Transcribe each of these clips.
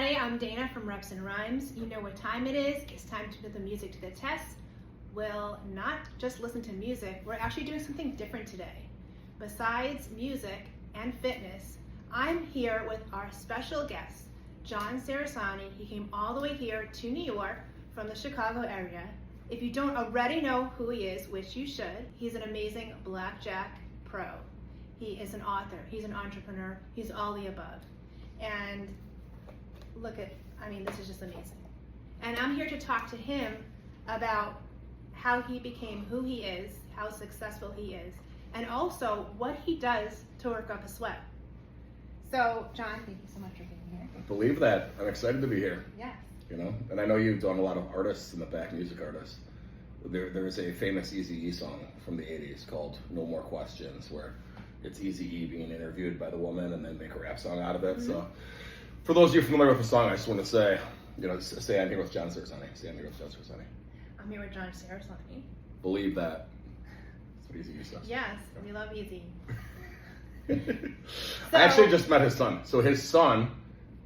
Hi, I'm Dana from Reps and Rhymes. You know what time it is. It's time to put the music to the test. We'll not just listen to music, we're actually doing something different today. Besides music and fitness, I'm here with our special guest, John Cerasani. He came all the way here to New York from the Chicago area. If you don't already know who he is, which you should, he's an amazing blackjack pro. He is an author, he's an entrepreneur, he's all the above. And this is just amazing. And I'm here to talk to him about how he became who he is, how successful he is, and also what he does to work up a sweat. So, John, thank you so much for being here. I believe that. I'm excited to be here. Yes. And I know you've done a lot of artists in the back, music artists. There's a famous Eazy-E song from the 80s called No More Questions, where it's Eazy-E being interviewed by the woman and then make a rap song out of it. Mm-hmm. So for those of you familiar with the song, I just want to say, say I'm here with John Cerasani. Say I'm here with John Cerasani. I'm here with John Cerasani. Believe that. That's what Eazy-E says. Yes, we love Eazy. I actually just met his son. So his son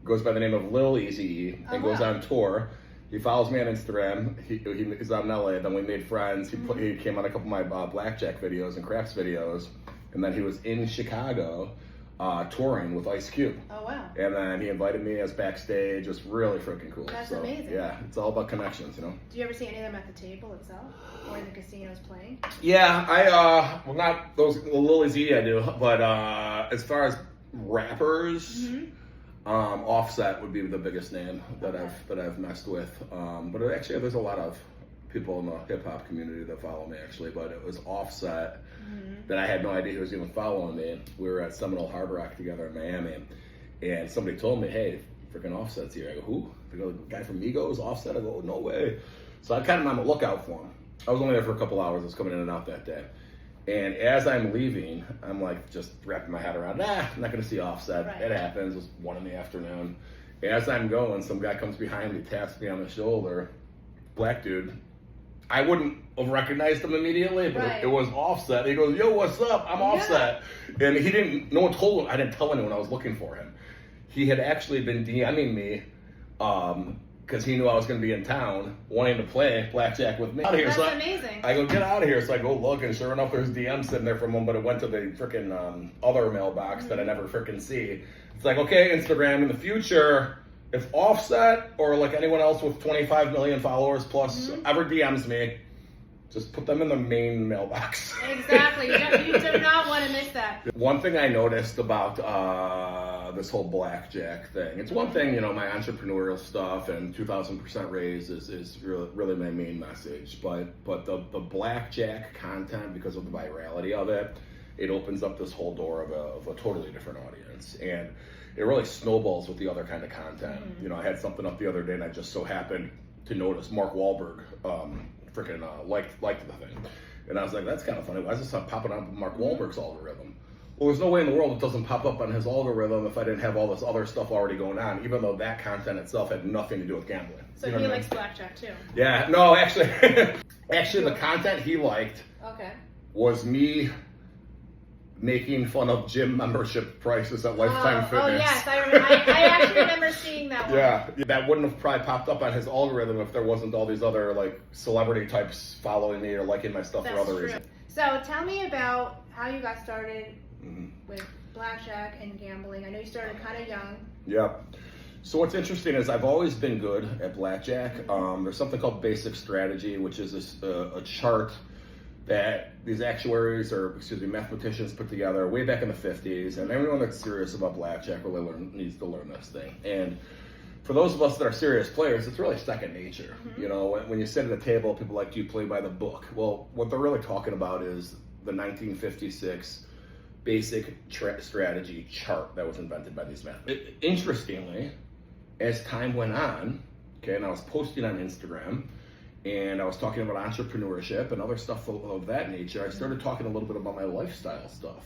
goes by the name of Lil Eazy-E and goes on tour. He follows me on Instagram. He's out in LA. Then we made friends. He came on a couple of my blackjack videos and craps videos. And then he was in Chicago touring with Ice Cube. Oh, wow. And then he invited me as backstage. It was really freaking cool. That's amazing. Yeah, it's all about connections, Do you ever see any of them at the table itself or in the casinos playing? Yeah, not those Lil Eazy I do, but as far as rappers, Offset would be the biggest name that I've messed with. But actually, there's a lot of people in the hip hop community that follow me actually. But it was Offset that I had no idea he was even following me. We were at Seminole Hard Rock together in Miami, and somebody told me, "Hey, freaking Offset's here." I go, "Who?" They go, "The guy from Migos, Offset." I go, "No way." So I kind of on the lookout for him. I was only there for a couple hours. I was coming in and out that day. And as I'm leaving, I'm like just wrapping my head around, I'm not going to see Offset. Right. It happens. It was 1 PM. As I'm going, some guy comes behind me, taps me on the shoulder. Black dude. I wouldn't have recognized him immediately, but it was Offset. He goes, "Yo, what's up? I'm Offset." And he didn't, no one told him, I didn't tell anyone I was looking for him. He had actually been DMing me, because he knew I was going to be in town, wanting to play blackjack with me. That's amazing. I go, "Get out of here." So I go look, and sure enough, there's DMs sitting there from him, but it went to the freaking other mailbox that I never freaking see. It's like, okay, Instagram, in the future, if Offset or like anyone else with 25 million followers plus ever DMs me, just put them in the main mailbox. Exactly. You do not want to miss that. One thing I noticed about this whole blackjack thing, it's one thing, my entrepreneurial stuff and 2000% raise is really my main message, but the blackjack content, because of the virality of it, it opens up this whole door of a totally different audience, and it really snowballs with the other kind of content. I had something up the other day, and I just so happened to notice Mark Wahlberg liked the thing, and I was like, that's kind of funny. Why is this not popping up on Mark Wahlberg's algorithm? Well, there's no way in the world it doesn't pop up on his algorithm if I didn't have all this other stuff already going on, even though that content itself had nothing to do with gambling. So he likes blackjack too? Yeah, no, actually, the content he liked was me making fun of gym membership prices at Lifetime Fitness. Oh yes, I remember. I actually remember seeing that one. Yeah, that wouldn't have probably popped up on his algorithm if there wasn't all these other like celebrity types following me or liking my stuff for other reasons. So tell me about how you got started with blackjack and gambling. I know you started kind of young. Yeah. So what's interesting is I've always been good at blackjack. There's something called basic strategy, which is a chart that these mathematicians put together way back in the 50s, and everyone that's serious about blackjack really needs to learn this thing. And for those of us that are serious players, it's really second nature. When you sit at a table, people like, "Do you play by the book?" Well, what they're really talking about is the 1956 basic strategy chart that was invented by these mathematicians. Interestingly, as time went on, and I was posting on Instagram, and I was talking about entrepreneurship and other stuff of that nature, I started talking a little bit about my lifestyle stuff.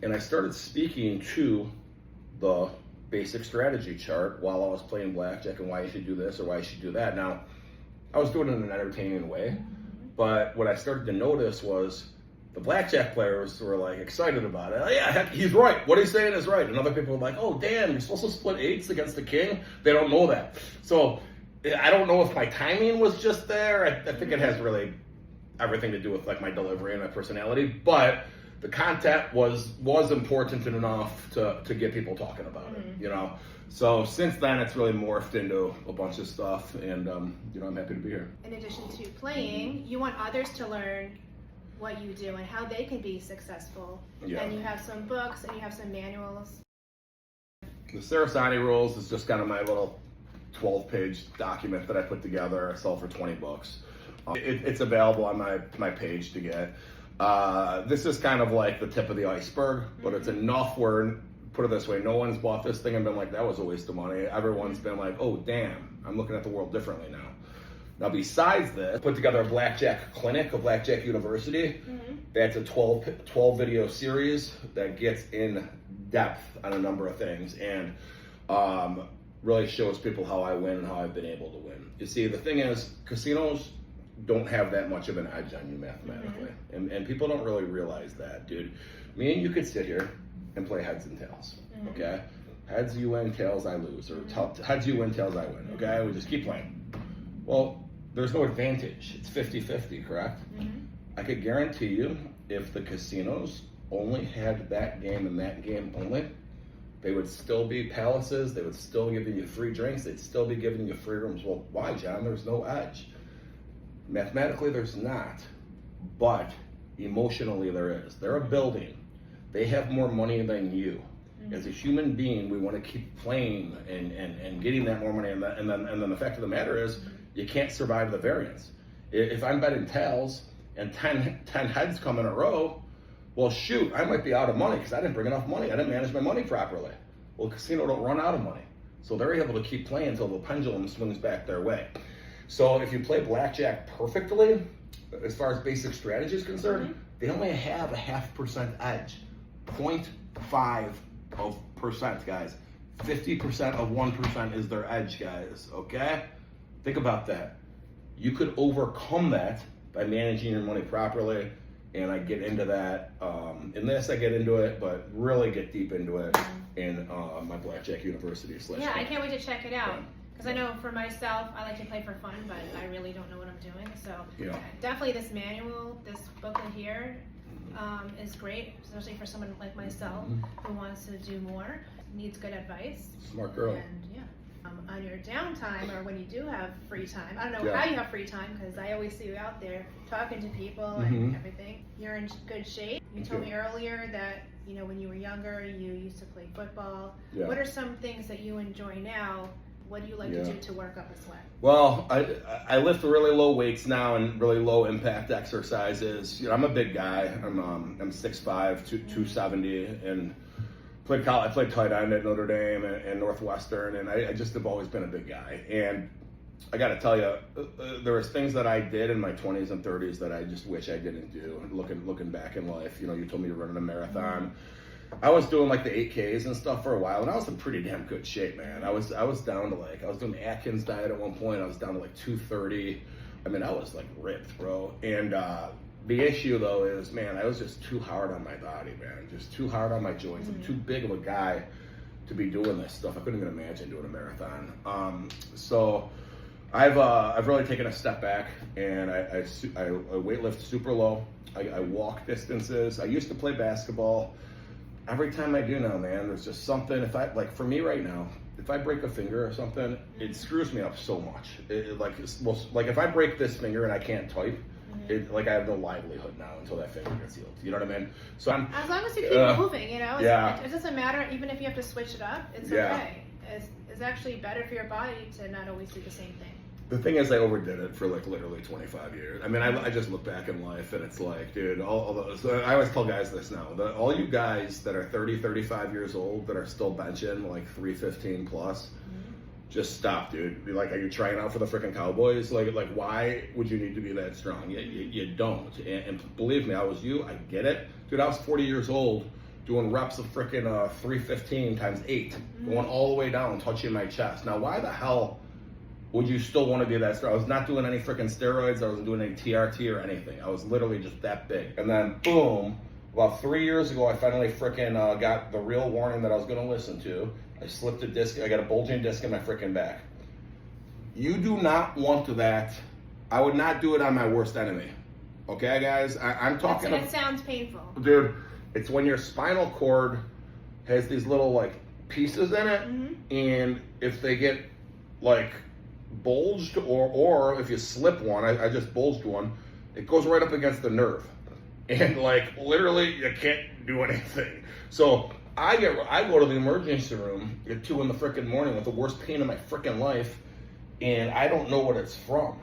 And I started speaking to the basic strategy chart while I was playing blackjack and why you should do this or why you should do that. Now, I was doing it in an entertaining way, but what I started to notice was the blackjack players were like excited about it. Yeah, heck, he's right. What he's saying is right. And other people were like, oh, damn, you're supposed to split eights against the king? They don't know that. So I don't know if my timing was just there. I think it has really everything to do with like my delivery and my personality. But the content was important enough to get people talking about it, you know? So since then, it's really morphed into a bunch of stuff. And, you know, I'm happy to be here. In addition to playing, you want others to learn what you do and how they can be successful. Yeah. And you have some books and you have some manuals. The Cerasani rules is just kind of my little 12-page document that I put together. I sell for $20. It's available on my page to get. This is kind of like the tip of the iceberg, but it's enough where, put it this way, no one's bought this thing and been like, that was a waste of money. Everyone's been like, oh, damn, I'm looking at the world differently now. Now, besides this, put together a blackjack clinic, a blackjack university. That's a 12 video series that gets in depth on a number of things and really shows people how I win and how I've been able to win. You see, the thing is, casinos don't have that much of an edge on you mathematically. And people don't really realize that, dude. Me and you could sit here and play heads and tails, okay? Heads you win, tails I lose, or heads you win, tails I win, okay? We just keep playing. Well, there's no advantage. It's 50-50, correct? I could guarantee you, if the casinos only had that game and that game only, they would still be palaces, they would still give you free drinks, they'd still be giving you free rooms. Well, why, John? There's no edge. Mathematically, there's not, but emotionally there is. They're a building. They have more money than you. As a human being, we want to keep playing and getting that more money. And then the fact of the matter is, you can't survive the variance. If I'm betting tails and 10 heads come in a row, well, shoot, I might be out of money because I didn't bring enough money. I didn't manage my money properly. Well, the casino don't run out of money. So they're able to keep playing until the pendulum swings back their way. So if you play blackjack perfectly, as far as basic strategy is concerned, they only have a 0.5% edge. 0.5%, guys. 50% of 1% is their edge, guys, okay? Think about that. You could overcome that by managing your money properly, and I get into that. In this, I get into it, but really get deep into it in my Blackjack University / Yeah, I can't wait to check it out. Because I know for myself, I like to play for fun, but I really don't know what I'm doing. So definitely this manual, this booklet here, is great, especially for someone like myself who wants to do more, needs good advice. Smart girl. And on your downtime or when you do have free time, I don't know how you have free time because I always see you out there talking to people and everything. You're in good shape. You told me earlier that when you were younger, you used to play football. What are some things that you enjoy now? What do you like to do to work up a sweat? Well, I lift really low weights now and really low impact exercises. I'm a big guy. I'm 6'5", 270, and I played tight end at Notre Dame and Northwestern, and I just have always been a big guy. And I got to tell you, there was things that I did in my 20s and 30s that I just wish I didn't do. Looking back in life, you told me you're running a marathon. I was doing like the 8Ks and stuff for a while, and I was in pretty damn good shape, man. I was down to I was doing the Atkins diet at one point. I was down to 230. I mean, I was ripped, bro. And the issue though is, man, I was just too hard on my body, man. Just too hard on my joints. I'm too big of a guy to be doing this stuff. I couldn't even imagine doing a marathon. So I've really taken a step back, and I weightlift super low. I walk distances. I used to play basketball. Every time I do now, man, there's just something. For me right now, if I break a finger or something, it screws me up so much. If I break this finger and I can't type, I have no livelihood now until that finger gets healed. You know what I mean? So as long as you keep moving, it doesn't matter. Even if you have to switch it up, it's okay. It's actually better for your body to not always do the same thing. The thing is, I overdid it for literally 25 years. I mean, I just look back in life and it's dude, so I always tell guys this now, all you guys that are 30, 35 years old that are still benching 315 plus, just stop, dude. Are you trying out for the freaking Cowboys? Why would you need to be that strong? You don't. And believe me, I was you, I get it. Dude, I was 40 years old doing reps of freaking 315 times 8, going all the way down, touching my chest. Now, why the hell would you still want to be that star? I was not doing any freaking steroids. I wasn't doing any TRT or anything. I was literally just that big. And then boom, about 3 years ago, I finally freaking got the real warning that I was going to listen to. I slipped a disc. I got a bulging disc in my freaking back. You do not want that. I would not do it on my worst enemy. Okay, guys? I'm talking It sounds painful. Dude, it's when your spinal cord has these little, like, pieces in it. And if they get, like, bulged or if you slip one, I just bulged one, it goes right up against the nerve. And, like, literally, you can't do anything. So I go to the emergency room at 2 in the freaking morning with the worst pain of my freaking life, and I don't know what it's from.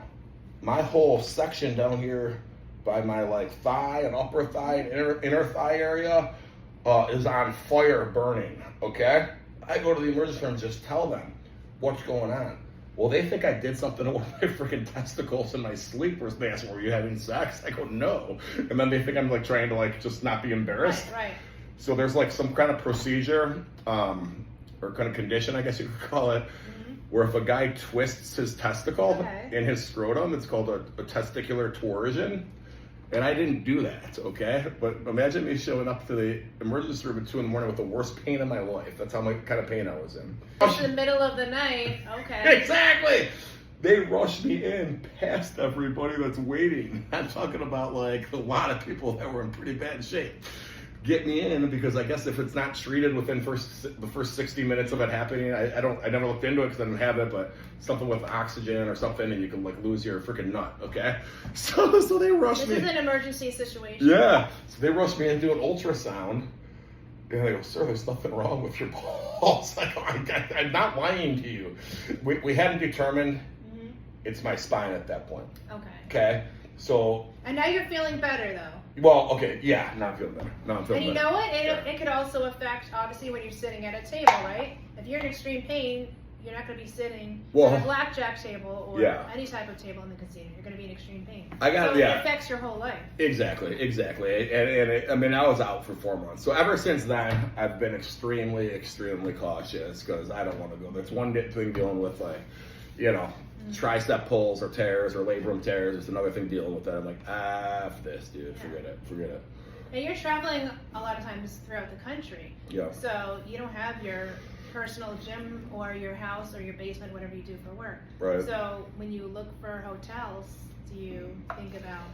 My whole section down here by my, like, thigh and upper thigh and inner thigh area is on fire burning, okay? I go to the emergency room and just tell them what's going on. Well, they think I did something to one of my freaking testicles in my sleep. Or they ask, were you having sex? I go, no. And then they think I'm, like, trying to, like, just not be embarrassed. Right. So there's, like, some kind of procedure or kind of condition, I guess you could call it, where if a guy twists his testicle in his scrotum, it's called a testicular torsion. And I didn't do that, okay? But imagine me showing up to the emergency room at 2 in the morning with the worst pain in my life. That's how much kind of pain I was in. It's the middle of the night. Okay. Exactly! They rushed me in past everybody that's waiting. I'm talking about, like, a lot of people that were in pretty bad shape. Get me in, because I guess if it's not treated within the first 60 minutes of it happening, I never looked into it because I didn't have it, but something with oxygen or something, and you can, like, lose your freaking nut, okay? So they rushed me. This is an emergency situation. Yeah. So they rushed me in to do an ultrasound, and they go, sir, there's nothing wrong with your balls. I go, I'm not lying to you. We hadn't determined it's my spine at that point. Okay? So. And now you're feeling better, though. Well, okay, yeah, now I'm feeling better. And you know what? It could also affect, obviously, when you're sitting at a table, right? If you're in extreme pain, you're not going to be sitting at a blackjack table or any type of table in the casino. You're going to be in extreme pain. It affects your whole life. Exactly. And I mean, I was out for 4 months. So ever since then, I've been extremely, extremely cautious because I don't want to go. That's one thing dealing with, like, you know, tricep pulls or tears or labrum tears. It's another thing dealing with that. I'm like, F this, dude. Forget it. And you're traveling a lot of times throughout the country. Yeah. So you don't have your personal gym or your house or your basement, whatever you do for work. Right. So when you look for hotels, do you think about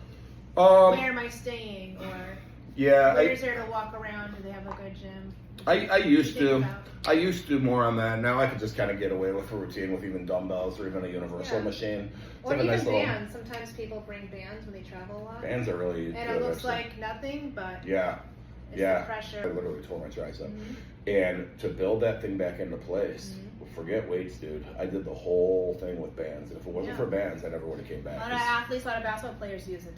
where am I staying, or where's there to walk around? Do they have a good gym? I used to more on that. Now I could just kind of get away with a routine with even dumbbells or even a universal machine. It's or like even bands. Sometimes people bring bands when they travel a lot. Bands are really and it looks like nothing, but the pressure. I literally tore my tricep. And to build that thing back into place, forget weights, dude. I did the whole thing with bands. And if it wasn't for bands, I never would have came back. A lot of athletes, a lot of basketball players use it,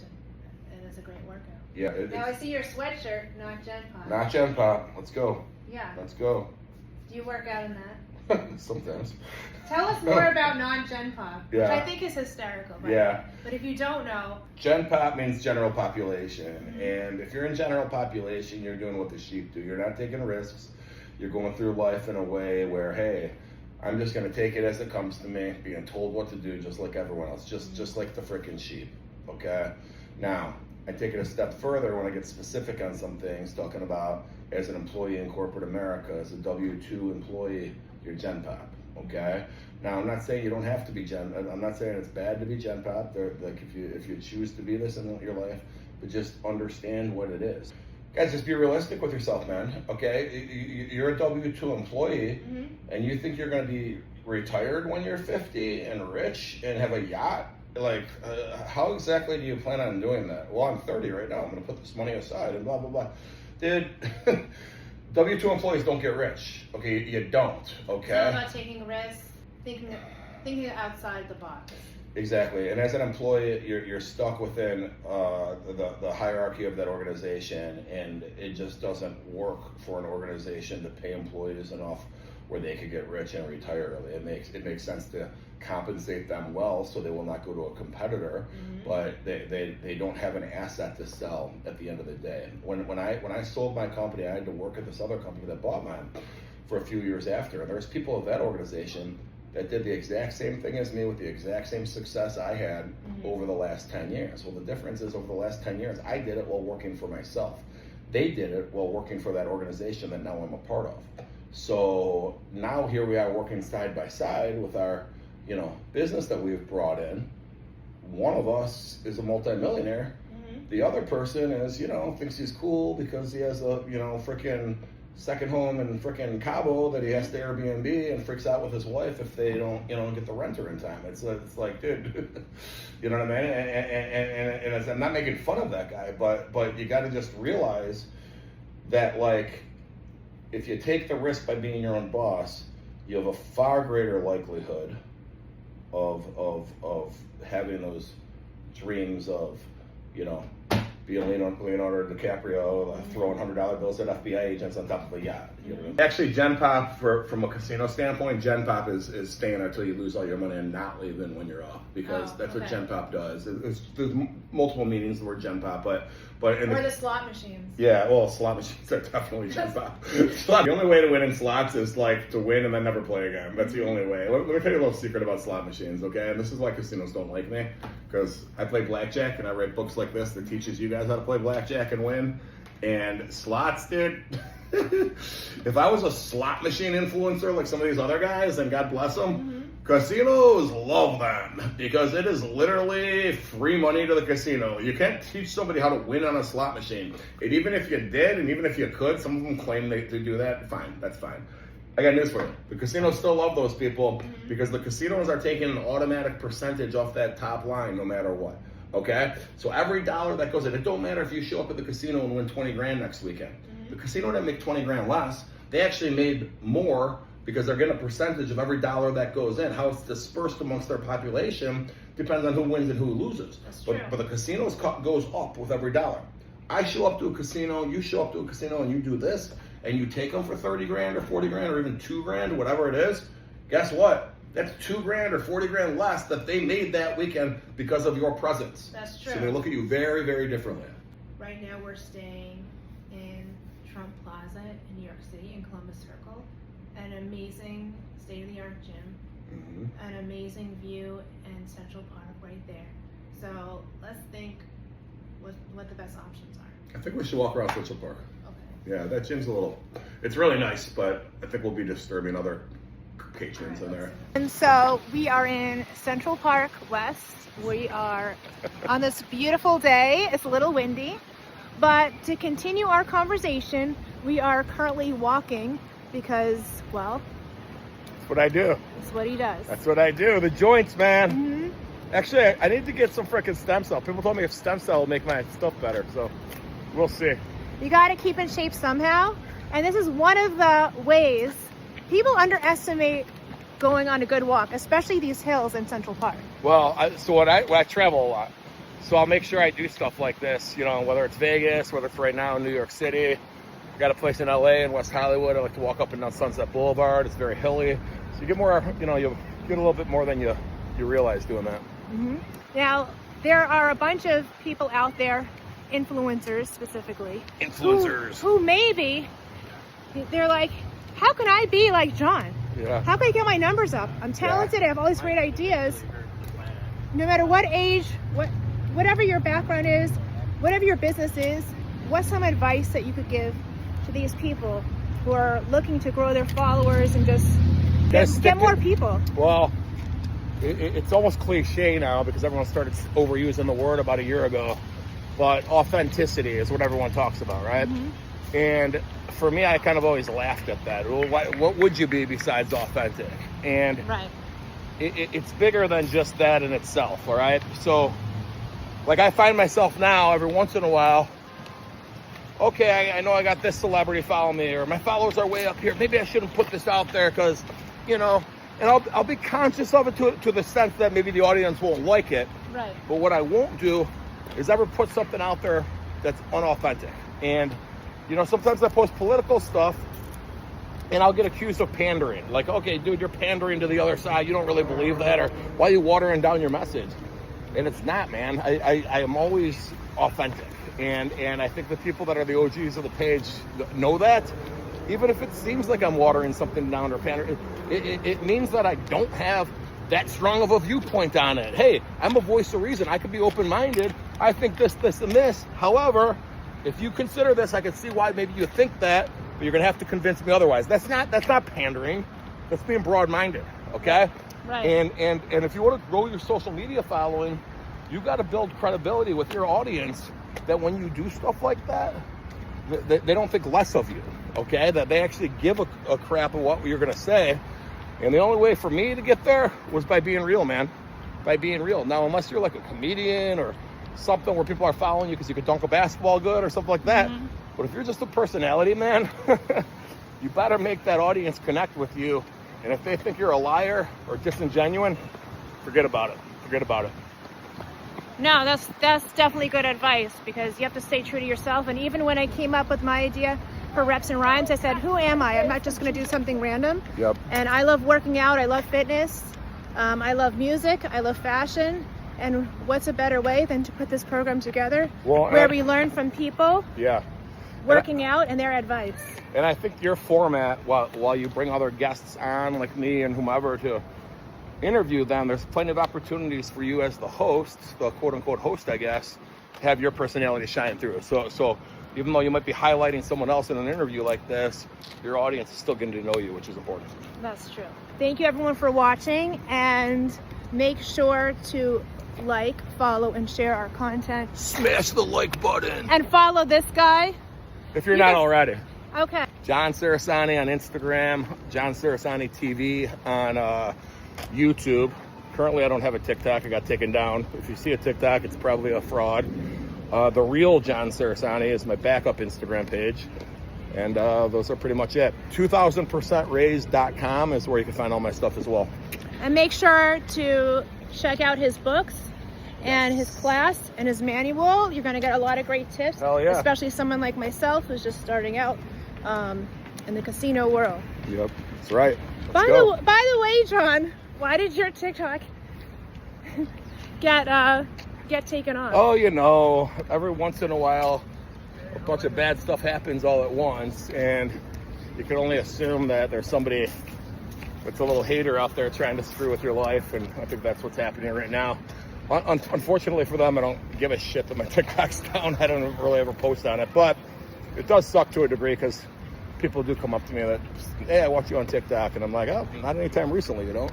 and it's a great workout. Yeah. Now I see your sweatshirt, not Gen Pop. Not Gen Pop. Let's go. Yeah. Let's go. Do you work out in that? Sometimes. Tell us more about non-Gen Pop, which I think is hysterical. But if you don't know. Gen Pop means general population. And if you're in general population, you're doing what the sheep do. You're not taking risks. You're going through life in a way where, hey, I'm just going to take it as it comes to me, being told what to do just like everyone else, just like the freaking sheep, okay? Now, I take it a step further when I get specific on some things, talking about as an employee in corporate America, as a W-2 employee, you're Gen Pop, okay? Now, I'm not saying you don't have to be I'm not saying it's bad to be Gen Pop. Like, if you choose to be this in your life, but just understand what it is. Guys, just be realistic with yourself, man, okay? You're a W-2 employee, and you think you're going to be retired when you're 50 and rich and have a yacht? Like, how exactly do you plan on doing that? Well, I'm 30 right now. I'm going to put this money aside and blah, blah, blah. Dude, W-2 employees don't get rich, okay? You don't, okay? It's all about taking risks, thinking outside the box. Exactly, and as an employee, you're stuck within the hierarchy of that organization, and it just doesn't work for an organization to pay employees enough where they could get rich and retire early. It makes sense to compensate them well so they will not go to a competitor, but they don't have an asset to sell at the end of the day. When I sold my company, I had to work at this other company that bought mine for a few years after, and there's people of that organization that did the exact same thing as me with the exact same success I had over the last 10 years. Well, the difference is over the last 10 years, I did it while working for myself. They did it while working for that organization that now I'm a part of. So now here we are working side by side with our, business that we've brought in. One of us is a multimillionaire. The other person is, thinks he's cool because he has a, freaking second home in freaking Cabo that he has to Airbnb, and freaks out with his wife if they don't, get the renter in time. It's like, dude, you know what I mean? And I'm not making fun of that guy, but you got to just realize that, like, if you take the risk by being your own boss, you have a far greater likelihood of having those dreams of, being Leonardo DiCaprio, throwing $100 bills at FBI agents on top of a yacht. Actually, Gen Pop, from a casino standpoint, Gen Pop is staying until you lose all your money and not leaving when you're off, because that's what Gen Pop does. There's multiple meanings of the word Gen Pop, but or the slot machines. Yeah, well, slot machines are definitely Gen Pop. The only way to win in slots is like to win and then never play again. That's the only way. Let me tell you a little secret about slot machines, okay? And this is why casinos don't like me, because I play blackjack and I write books like this that teaches you guys how to play blackjack and win. And slots, dude. If I was a slot machine influencer like some of these other guys, then God bless them, casinos love them, because it is literally free money to the casino. You can't teach somebody how to win on a slot machine. And even if you did, and even if you could, some of them claim they do that, fine, that's fine. I got news for you. The casinos still love those people, because the casinos are taking an automatic percentage off that top line no matter what. Okay? So every dollar that goes in, it don't matter if you show up at the casino and win 20 grand next weekend. The casino didn't make 20 grand less. They actually made more, because they're getting a percentage of every dollar that goes in. How it's dispersed amongst their population depends on who wins and who loses. But the casinos goes up with every dollar. I show up to a casino, you show up to a casino, and you do this, and you take them for 30 grand or 40 grand or even 2 grand, whatever it is. Guess what? That's 2 grand or 40 grand less that they made that weekend because of your presence. That's true. So they look at you very, very differently. Right now we're staying in Trump Plaza in New York City in Columbus Circle. An amazing state-of-the-art gym, an amazing view in Central Park right there. So let's think what the best options are. I think we should walk around Central Park. Okay. Yeah, that gym's it's really nice, but I think we'll be disturbing other patrons in there. And so we are in Central Park West. We are on this beautiful day. It's a little windy, but to continue our conversation, we are currently walking because, well, that's what I do. That's what he does. That's what I do. The joints, man. Actually, I need to get some freaking stem cell. People told me if stem cell will make my stuff better, so we'll see. You got to keep in shape somehow, and this is one of the ways. People underestimate going on a good walk, especially these hills in Central Park. Well, when I travel a lot, so I'll make sure I do stuff like this, whether it's Vegas, whether it's right now in New York City. I got a place in LA in West Hollywood. I like to walk up and down Sunset Boulevard. It's very hilly. So you get more, you get a little bit more than you realize doing that. Now, there are a bunch of people out there, influencers specifically. Influencers. Who maybe, they're like, how can I be like John? Yeah. How can I get my numbers up? I'm talented, I have all these great ideas. No matter what age, whatever your background is, whatever your business is, what's some advice that you could give to these people who are looking to grow their followers and just get more people? Well, it's almost cliche now because everyone started overusing the word about a year ago, but authenticity is what everyone talks about, right? And for me, I kind of always laughed at that. Well, what would you be besides authentic? And it's bigger than just that in itself, all right? So, like, I find myself now every once in a while, okay, I know I got this celebrity following me, or my followers are way up here. Maybe I shouldn't put this out there because, and I'll be conscious of it to the sense that maybe the audience won't like it. Right. But what I won't do is ever put something out there that's unauthentic. And, sometimes I post political stuff and I'll get accused of pandering. Like, okay, dude, you're pandering to the other side. You don't really believe that, or why are you watering down your message? And it's not, man. I am always authentic. And I think the people that are the OGs of the page know that. even if it seems like I'm watering something down or pandering, it means that I don't have that strong of a viewpoint on it. Hey, I'm a voice of reason. I could be open-minded. I think this, and this. However, if you consider this, I can see why maybe you think that, but you're gonna have to convince me otherwise. That's not pandering. That's being broad-minded. Okay. Right. And if you want to grow your social media following, you got to build credibility with your audience. That when you do stuff like that, they don't think less of you. Okay. That they actually give a crap of what you're gonna say. And the only way for me to get there was by being real, man. By being real. Now, unless you're like a comedian or something where people are following you because you could dunk a basketball good or something like that. Mm-hmm. But if you're just a personality, man, you better make that audience connect with you. And if they think you're a liar or disingenuous, forget about it. Forget about it. No, that's definitely good advice, because you have to stay true to yourself. And even when I came up with my idea for Reps and Rhymes, I said, who am I? I'm not just going to do something random. Yep. And I love working out. I love fitness. I love music. I love fashion. And what's a better way than to put this program together where we learn from people working out and their advice. And I think your format, while you bring other guests on like me and whomever to interview them, there's plenty of opportunities for you as the host, the quote-unquote host, I guess, to have your personality shine through. So even though you might be highlighting someone else in an interview like this, your audience is still getting to know you, which is important. That's true. Thank you, everyone, for watching, and make sure to like, follow, and share our content. Smash the like button. And follow this guy. If you're not already. Okay. John Cerasani on Instagram, John Cerasani TV on YouTube. Currently, I don't have a TikTok. I got taken down. If you see a TikTok, it's probably a fraud. The real John Cerasani is my backup Instagram page. And those are pretty much it. 2000%raised.com is where you can find all my stuff as well. And make sure to check out his books and his class and his manual. You're going to get a lot of great tips. Hell yeah. Especially someone like myself who's just starting out in the casino world. Yep, that's right. By the way, John, why did your TikTok get taken off? Oh, you know, every once in a while, a bunch of bad stuff happens all at once, and you can only assume that there's somebody that's a little hater out there trying to screw with your life, and I think that's what's happening right now. Unfortunately for them, I don't give a shit that my TikTok's down. I don't really ever post on it, but it does suck to a degree because people do come up to me that, hey, I watch you on TikTok, and I'm like, oh, not anytime recently, you know.